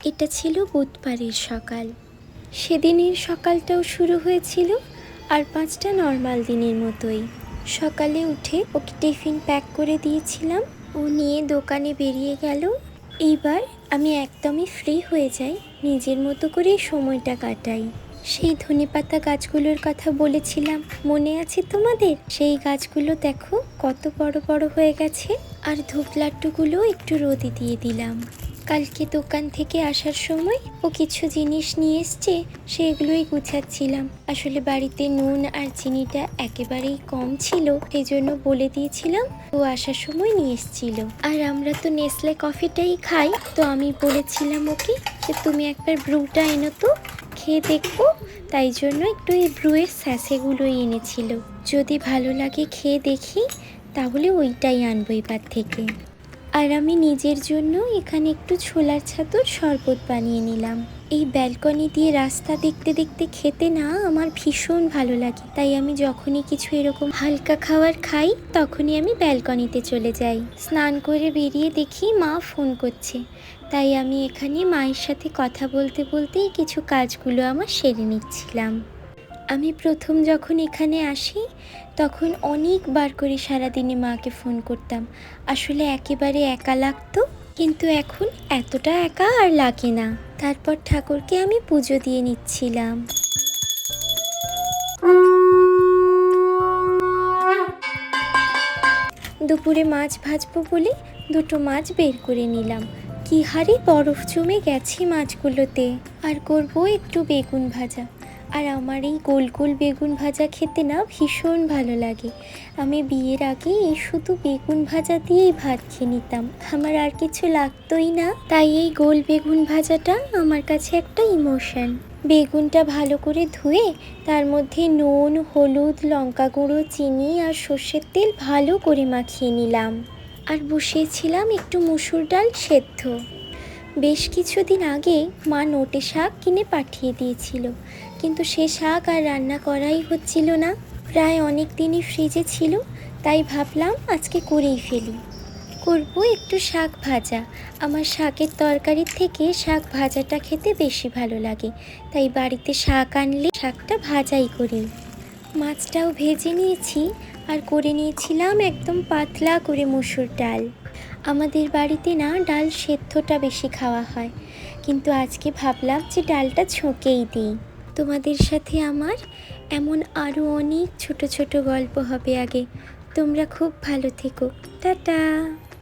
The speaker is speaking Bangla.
এটা ছিল বুধবারের সকাল। সেদিনের সকালটাও শুরু হয়েছিল আর 5টা নর্মাল দিনের মতোই। সকালে উঠে ওকে টিফিন প্যাক করে দিয়েছিলাম, ও নিয়ে দোকানে বেরিয়ে গেল। এইবার আমি একদমই ফ্রি হয়ে যাই, নিজের মতো করে সময়টা কাটাই। সেই ধনেপাতা গাছগুলোর কথা বলেছিলাম, মনে আছে তোমাদের? সেই গাছগুলো দেখো কত বড় বড় হয়ে গেছে। আর ধূপ লাড্ডুগুলো একটু রোদে দিয়ে দিলাম। কালকে দোকান থেকে আসার সময় ও কিছু জিনিস নিয়ে এসছে, সেগুলোই গুছাচ্ছিলাম। আসলে বাড়িতে নুন আর চিনিটা একেবারেই কম ছিল, এই জন্য বলে দিয়েছিলাম, ও আসার সময় নিয়ে এসছিল। আর আমরা তো নেসলে কফিটাই খাই, তো আমি বলেছিলাম ওকে যে তুমি একবার ব্রুটা এনো তো, খেয়ে দেখবো। তাই জন্য একটু এই ব্রুয়ের স্যাশেগুলোই এনেছিল, যদি ভালো লাগে খেয়ে দেখি তাহলে ওইটাই আনবো এবার থেকে। আর আমি নিজের জন্য এখানে একটু ছোলার ছাতুর শরবত বানিয়ে নিলাম। এই ব্যালকনি দিয়ে রাস্তা দেখতে দেখতে খেতে না আমার ভীষণ ভালো লাগে, তাই আমি যখনই কিছু এরকম হালকা খাবার খাই তখনই আমি ব্যালকনিতে চলে যাই। স্নান করে বেরিয়ে দেখি মা ফোন করছে, তাই আমি এখানে মায়ের সাথে কথা বলতে বলতেই কিছু কাজগুলো আমার সেরে নিচ্ছিলাম। আমি প্রথম যখন এখানে আসি তখন অনেকবার করে সারাদিনে মাকে ফোন করতাম, আসলে একেবারে একা লাগতো। কিন্তু এখন এতটা একা আর লাগে না। তারপর ঠাকুরকে আমি পুজো দিয়ে নিচ্ছিলাম। দুপুরে মাছ ভাজবো বলে 2টো মাছ বের করে নিলাম। কি হারে বরফ জমে গেছে মাছগুলোতে। আর করবো একটু বেগুন ভাজা। আর আমার এই গোল গোল বেগুন ভাজা খেতে না ভীষণ ভালো লাগে। আমি বিয়ের আগে এই শুধু বেগুন ভাজা দিয়েই ভাত খেয়ে নিতাম, আমার আর কিছু লাগতোই না। তাই এই গোল বেগুন ভাজাটা আমার কাছে একটা ইমোশন। বেগুনটা ভালো করে ধুয়ে তার মধ্যে নুন, হলুদ, লঙ্কা গুঁড়ো, চিনি আর সর্ষের তেল ভালো করে মাখিয়ে নিলাম। আর বসিয়েছিলাম একটু মুসুর ডাল সেদ্ধ। বেশ কিছুদিন আগে মা নোটে শাক কিনে পাঠিয়ে দিয়েছিল, কিন্তু সে শাক আর রান্না করাই হচ্ছিল না। প্রায় অনেক দিনই ফ্রিজে ছিল, তাই ভাবলাম আজকে করেই ফেলি। করবো একটু শাক ভাজা। আমার শাকের তরকারির থেকে শাক ভাজাটা খেতে বেশি ভালো লাগে, তাই বাড়িতে শাক আনলে শাকটা ভাজাই করি। মাছটাও ভেজে নিয়েছি আর করে নিয়েছিলাম একদম পাতলা করে মুসুর ডাল। আমাদের বাড়িতে না ডাল সেদ্ধটা বেশি খাওয়া হয়, কিন্তু আজকে ভাবলাম যে ডালটা ছেঁকেই দিই। তোমাদের সাথে আমার এমন আরও অনেক ছোট ছোট গল্প হবে আগে। তোমরা খুব ভালো থেকো। টাটা।